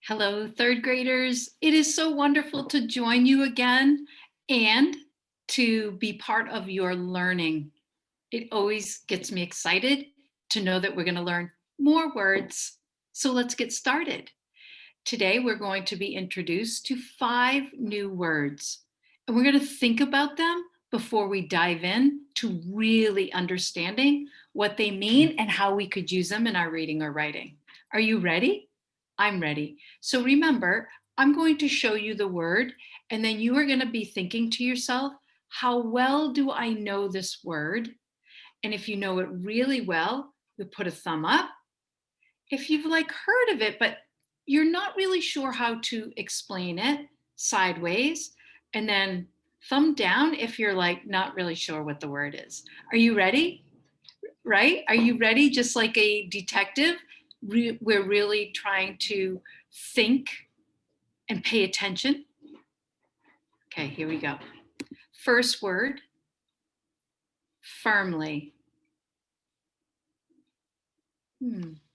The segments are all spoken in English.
Hello, third graders. It is so wonderful to join you again and to be part of your learning. It always gets me excited to know that we're going to learn more words. So let's get started. Today, we're going to be introduced to 5 new words, and we're going to think about them before we dive in to really understanding what they mean and how we could use them in our reading or writing. Are you ready? I'm ready. So remember, I'm going to show you the word, and then you are going to be thinking to yourself, how well do I know this word? And if you know it really well, you put a thumb up. If you've heard of it, but you're not really sure how to explain it, sideways, and then thumb down if you're not really sure what the word is. Are you ready? Right? Are you ready? Just like a detective, we're really trying to think and pay attention. Okay, here we go. First word, firmly.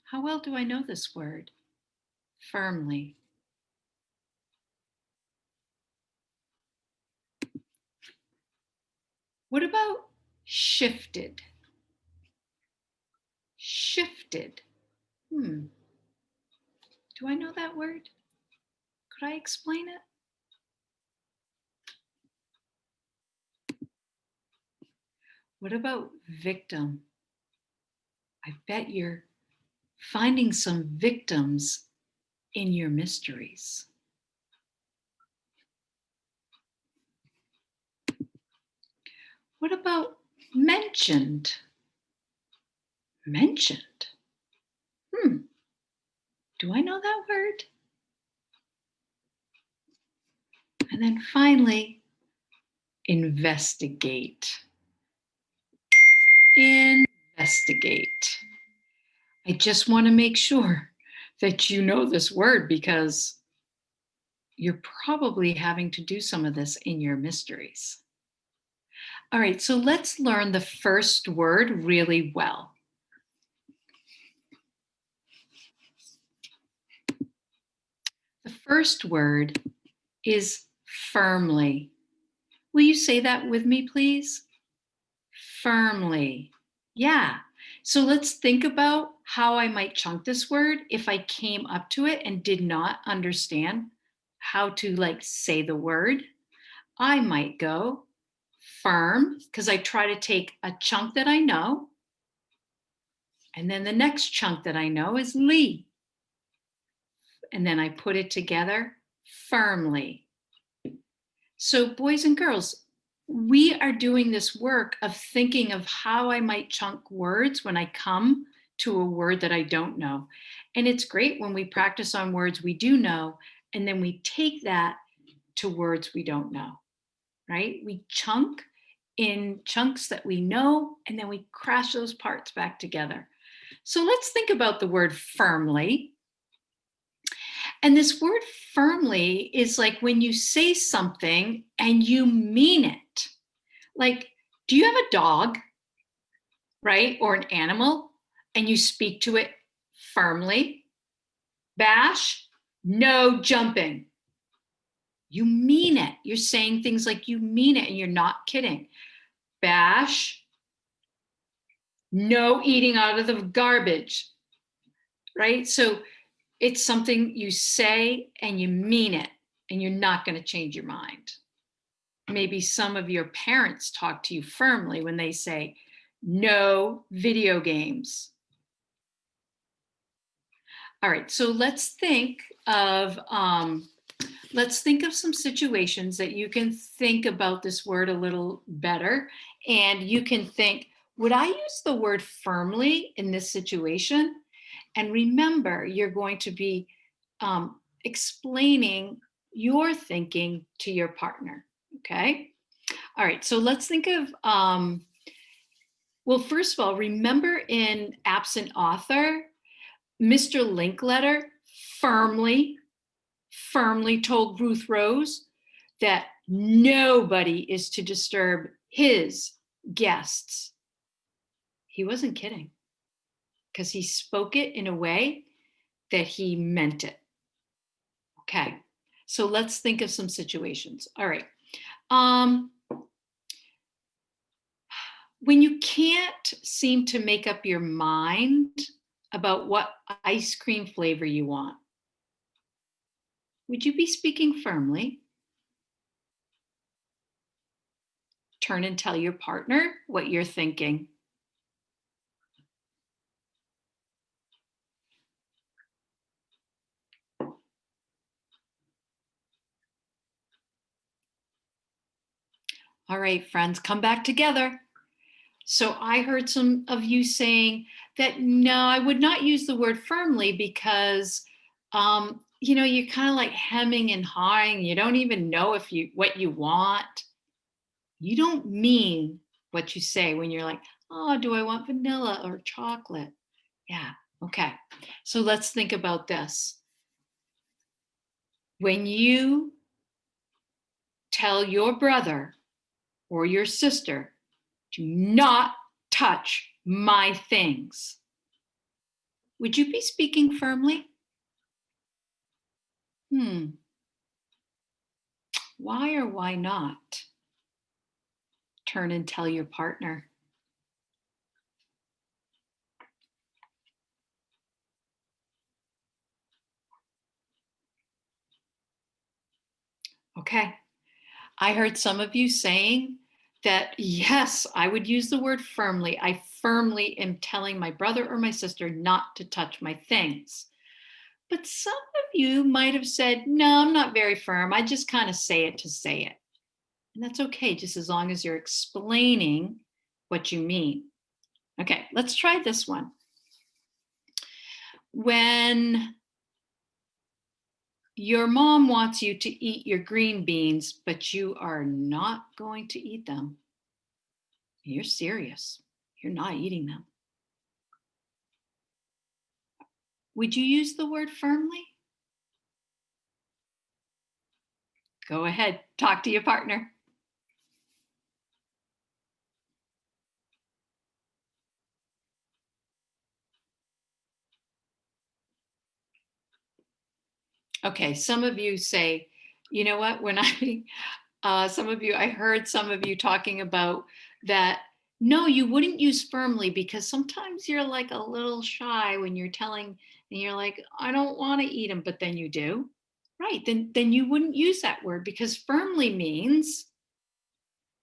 How well do I know this word? Firmly. What about shifted? Shifted. Do I know that word? Could I explain it? What about victim? I bet you're finding some victims in your mysteries. What about mentioned? Mentioned. Do I know that word? And then finally, investigate. Investigate. I just want to make sure that you know this word because you're probably having to do some of this in your mysteries. All right, so let's learn the first word really well. The first word is firmly. Will you say that with me, please? Firmly. Yeah. So let's think about how I might chunk this word if I came up to it and did not understand how to say the word. I might go firm because I try to take a chunk that I know. And then the next chunk that I know is Lee. And then I put it together firmly. So boys and girls, we are doing this work of thinking of how I might chunk words when I come to a word that I don't know. And it's great when we practice on words we do know, and then we take that to words we don't know, right? We chunk in chunks that we know, and then we crash those parts back together. So let's think about the word firmly. And this word firmly is like when you say something and you mean it. Like, do you have a dog, right? Or an animal, and you speak to it firmly? Bash, no jumping. You mean it. You're saying things like you mean it and you're not kidding. Bash, no eating out of the garbage, right? So it's something you say and you mean it, and you're not going to change your mind. Maybe some of your parents talk to you firmly when they say, no video games. All right, so let's think of some situations that you can think about this word a little better, and you can think, would I use the word firmly in this situation? And remember, you're going to be explaining your thinking to your partner, okay? All right, so let's think of, well, first of all, remember in Absent Author, Mr. Linkletter firmly told Ruth Rose that nobody is to disturb his guests. He wasn't kidding because he spoke it in a way that he meant it. Okay. So let's think of some situations. All right. Um, when you can't seem to make up your mind about what ice cream flavor you want, would you be speaking firmly? Turn and tell your partner what you're thinking. All right, friends, come back together. So I heard some of you saying that no, I would not use the word firmly because you're kind of like hemming and hawing. You don't even know if you what you want. You don't mean what you say when you're like, oh, do I want vanilla or chocolate? Yeah. Okay. So let's think about this. When you tell your brother or your sister, do not touch my things, would you be speaking firmly? Why or why not? Turn and tell your partner. Okay. I heard some of you saying that, yes, I would use the word firmly. I firmly am telling my brother or my sister not to touch my things. But some of you might have said, no, I'm not very firm. I just kind of say it to say it. And that's okay, just as long as you're explaining what you mean. Okay, let's try this one. When your mom wants you to eat your green beans, but you are not going to eat them, you're serious. You're not eating them. Would you use the word firmly? Go ahead, talk to your partner. Okay, some of you say, you know what, when I heard some of you talking about that. No, you wouldn't use firmly because sometimes you're like a little shy when you're telling, and you're like, I don't want to eat them, but then you do. Right, then you wouldn't use that word because firmly means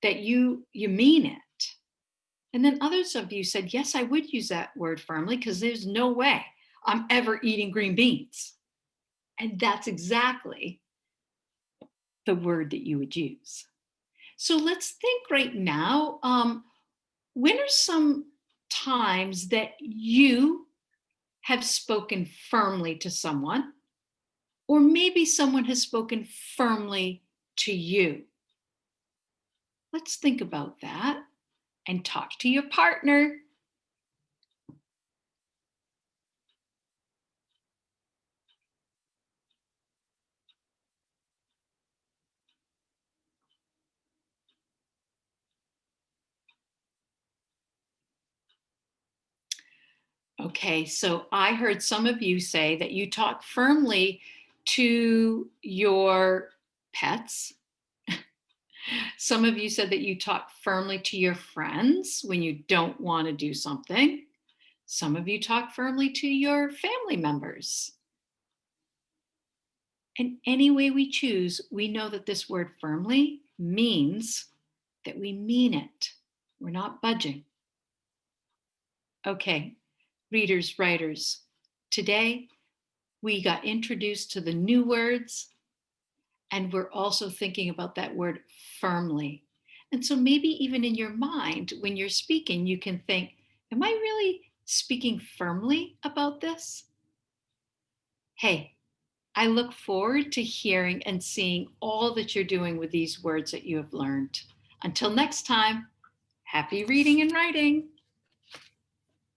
that you mean it. And then others of you said, yes, I would use that word firmly because there's no way I'm ever eating green beans. And that's exactly the word that you would use. So let's think right now. When are some times that you have spoken firmly to someone, or maybe someone has spoken firmly to you? Let's think about that and talk to your partner. Okay, so I heard some of you say that you talk firmly to your pets. Some of you said that you talk firmly to your friends when you don't want to do something. Some of you talk firmly to your family members. And any way we choose, we know that this word firmly means that we mean it. We're not budging. Okay, readers, writers, today we got introduced to the new words, and we're also thinking about that word firmly. And so maybe even in your mind, when you're speaking, you can think, am I really speaking firmly about this? Hey, I look forward to hearing and seeing all that you're doing with these words that you have learned. Until next time, happy reading and writing.